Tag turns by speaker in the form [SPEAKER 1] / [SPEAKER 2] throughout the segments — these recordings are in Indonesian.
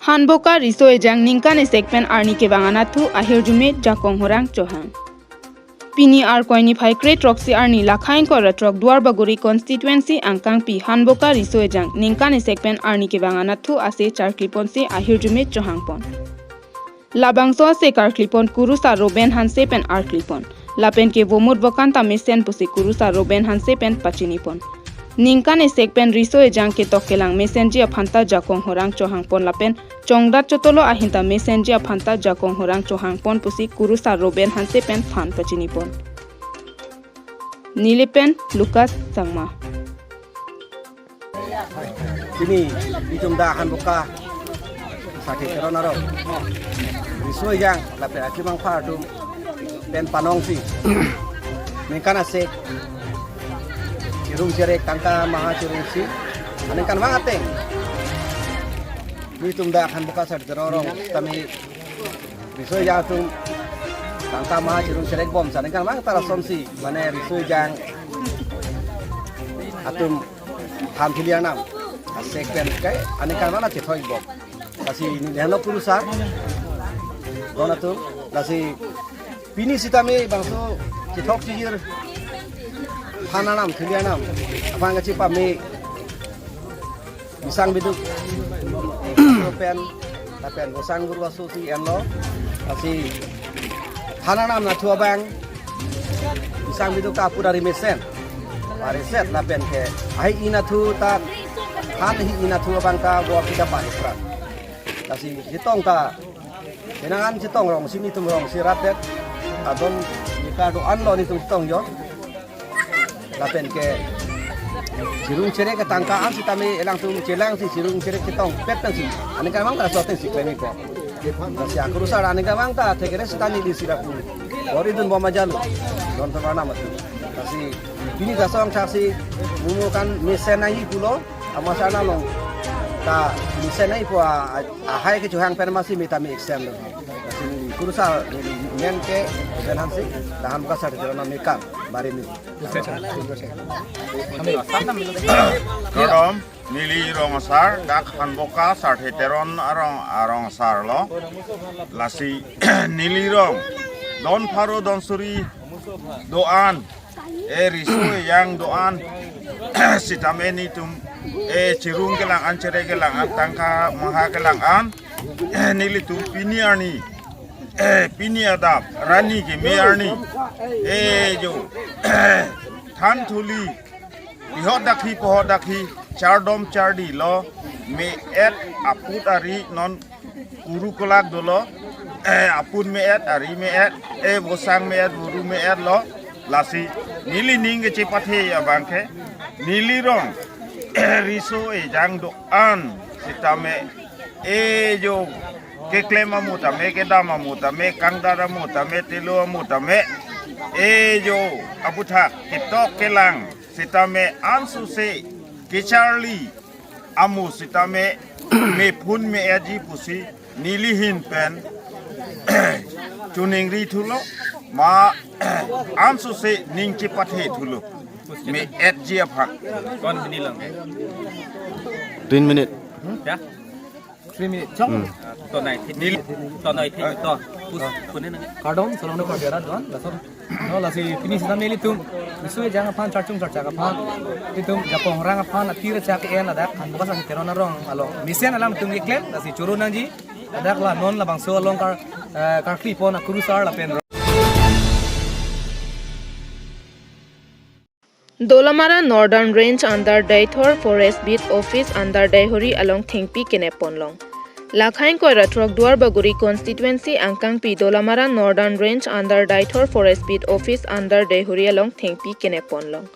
[SPEAKER 1] Hanboka riso ejang ningkan sekpen arni ke banganathu ahir jume jakong horang johang. Pini ar koini phai kre troxi arni lakhain ko ratrok duar baguri constituency angkang pi Hanboka riso ejang ningkan sekpen arni ke banganathu ase charklipon se ahir jume johang pon. Labangso se karklipon kurusa roben hanse pen arklipon. Lapen ke vomut vokanta mesen pusi kurusa roben hanse pen pachinipon. Ningkan sekpen riso ejang ke tokelang mesenji aphanta jakong horang johang pon lapen chongdat chotolo ahinta mesenji aphanta jakong horang johang pon pusi kurusa roben hanse pen phan pachini pon. Nilipen Lucas Sangma.
[SPEAKER 2] Sini ditumda Hanboka sakit corona riso ejang lapen akimang pardum pen panong si ningkan sek Cirung cerek tangka maha cirung si, anengkan banget teng. Ini tumda Hanboka sa terorong kami riso jatuh tangka maha cirung cerek bom, anengkan banget tara somsi, mana riso jang atum hampilianam, asek pen kai, anengkan mana cetoy bom. Kasih ini hendak kurusa, dona tuh, kasih pini si kami bangso cetok sihir. Hananam, Kilianam, apa nggak cipa me bisang biduk, pen, tapen gosang guru asusi enlo, kasi Hananam na tua bang, bisang biduk kapu dari mesen, pariset tapen ke, ahi ina tu tak, han hi ina tu bang ka buat kita parisrat, kasi hitong ka, kenangan hitong rong sini tu rong siratet, adon jika doan lo ni tu hitong yo. Lapen ke sirung cerek ketangkaan si kami elang tu celang si sirung cerek kitong pet nang si ane kamang ta soten si klemi ko si aku rusa ane kamang ta tekere si tani di sirapu ori dun boma jalu don tawara matu kasi ini da song taksi mumukan mesenai pulo amasana long ta mesenai po ahai ke johang pen masih mitami extend kasi kurusa men ke dan hansi tahan buka sa jalan mekam bari ni
[SPEAKER 3] Kodom nili rongsar dak Hanboka sartheteron arong sar lo lasi nili rong don pharo don suri doan risu yang doan sitameni tum cirung kelang an cere kelang an tangka maha kelang an nili tum piniarni pini adap rani ke mearni jo than thuli ihodakhi pohodakhi chardom chardi lo me et aput ari non urukolak dolo apun me et ari me et bosang me et buru me et lo lasi nili ninge cepathe ya bangke nili rong riso jang do an sitame jo ke klema muta me ke dama muta me kangdara muta me telo muta me jo abuta kitok kelang sitame ansu se ke charlie amu sitame me phun me aji pusi nilihin pen tuningri thulo ma ansu se ningchi pathe thulo me aji aphak
[SPEAKER 4] kon binilang
[SPEAKER 5] 3 minute
[SPEAKER 4] ya 3 minute chong to nai nil to nai thi to punin
[SPEAKER 6] Kardon, salon ko bera don, laso. No lasi finish na nili tum. Isu jang aphan charchung charcha aphan. Itum japong rang aphan atira cha ke en adak Hanboka sa terona rong alo. Misen alam tum yeklem lasi churu nangji. Adak la non la bangso along kar klipon akurusar la pen.
[SPEAKER 1] Dolamara Northern Range under Daithor Forest Beat Office under Daihori along Thingpi Keneponlong. Lakhain ko ratrok duar baguri constituency angkang pi Dolamara Northern Range under Daithor Forest Beat Office under Daihori along Thingpi Keneponlong.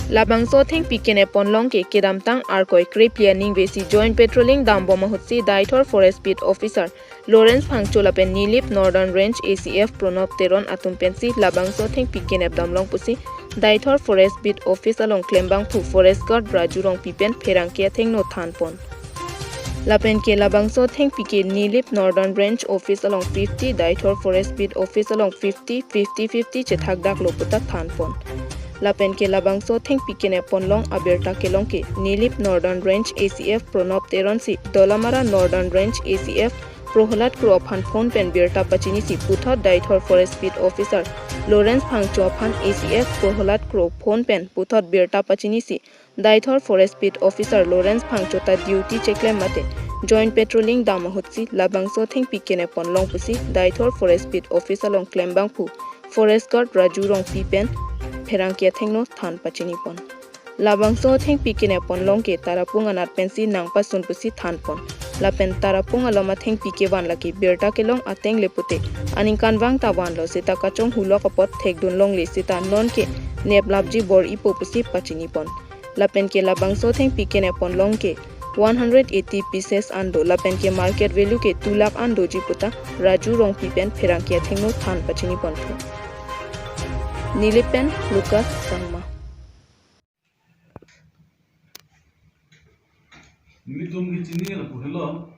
[SPEAKER 1] Labangso Thingpi Keneponlong ke kedamtang arkoi kre planning besi joint patrolling dambo mahutsi Daithor Forest Beat Officer Lawrence Phangcholapen Nilip Northern Range ACF Pronop Teron atumpensi Labangso Thingpi Kenepdamlong pusi Daithor Forest Beat Office along Klembang Phu Forest Guard Brajurong Pipen Pherangkia Thengno Thanpon. Lapen ke Labangso Thingpi ke Nilip Northern Range Office along 50 Daithor Forest Beat Office along 50 50 50 chethakdak loputak Thanpon. Lapen ke labangso thing pikene ponlong aberta kelong ke Nilip Northern Range ACF Pronop Teronsi Dolamara Northern Range ACF Prohalat Kro Phan Phone Pen Birta Pachini si Puthot Daithor Forest Speed Officer Lawrence Phangcho Phan ACF Prohalat Kro Phone Pen Puthot Birta Pachini si Daithor Forest Speed Officer Lawrence Phangcho ta duty checklem mate Joint Patrolling Damahutsi Labangso Thing Pikene Ponlong Pusi Daithor Forest Speed Officer Long Klembang Pu Forest Guard Raju Rong Pipen Pherangkia Thengno Than Pachini Pon Labangso Thing Pikene Ponlong ke Tarapung Anat Pensi Nangpa Sun Pusi Than Pon Lapen Tarapung Aloma Thing Pike Wan Laki Berta Kelong Ateng Lepute Aninkan Wang Tawan Lo Sita Kachong Hulo Kapot Thekdun Long Le Sita Non ke Nep Labji Bor Ipo Pusi Pachini Pon Lapen ke Labangso Thing Pikene Ponlong ke 180 pieces ando lapen ke market value ke 2 lakh ando jiputa Raju Rong Pipen Pherangkia Thengno Than Pachini Pontu Nilipen Lucas Sangma
[SPEAKER 7] Nilitum gitini la puhelo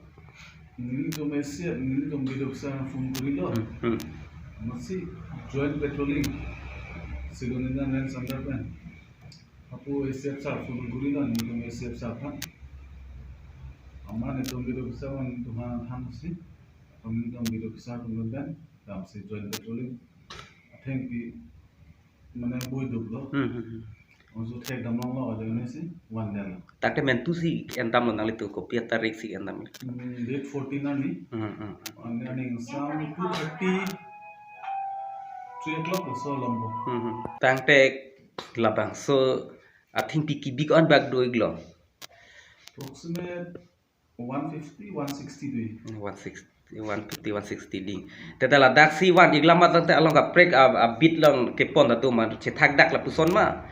[SPEAKER 7] nilitum esia nilitum bidoksa fungurilo masih joint patrolling Silonina nen sandarban apu esia sa fungurilo nilitum esia sa kan Aman itu bidoksa wan tuhan hamsi nilitum bidoksa fungurban tam si joint patrolling atheng pi mana boy dublo Untuk tek damang lo ada ni sih one day.
[SPEAKER 4] Takde mentu si entam lo nang itu kopi tarik si entam.
[SPEAKER 7] Date 14 ani. Ani sound 2:30 3 o'clock so lombo.
[SPEAKER 4] Tang tek labang so I think piki big on back do iglo.
[SPEAKER 7] Approximate 150 160 deh.
[SPEAKER 4] 150 160 ding. Tetala dak si wan iglama tang along ka break a bit long kepon tu man cetak dak la puson ma.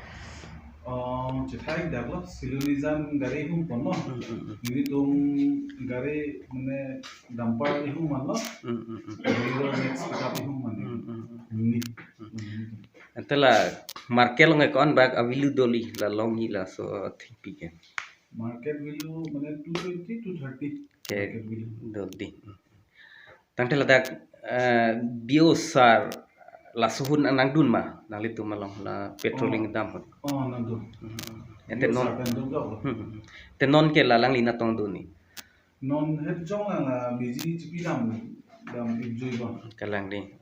[SPEAKER 7] Cetai develop silunizan gari hum pono. Ini tum gari mana dampar ihum mana. Ini next pick up ihum mana. Ini.
[SPEAKER 4] Tetala market long ekon back a vilu doli la long hi la so think piken.
[SPEAKER 7] Market value mana 220 to 30.
[SPEAKER 4] Market value doli. Tang tetala dak biosar la suhun anang dun ma nali tu malong la patrolling dam hot
[SPEAKER 7] Nandu
[SPEAKER 4] ente non ke lalang lina tong duni
[SPEAKER 7] non het jong la biji chipi dam enjoy ba
[SPEAKER 4] kalang ni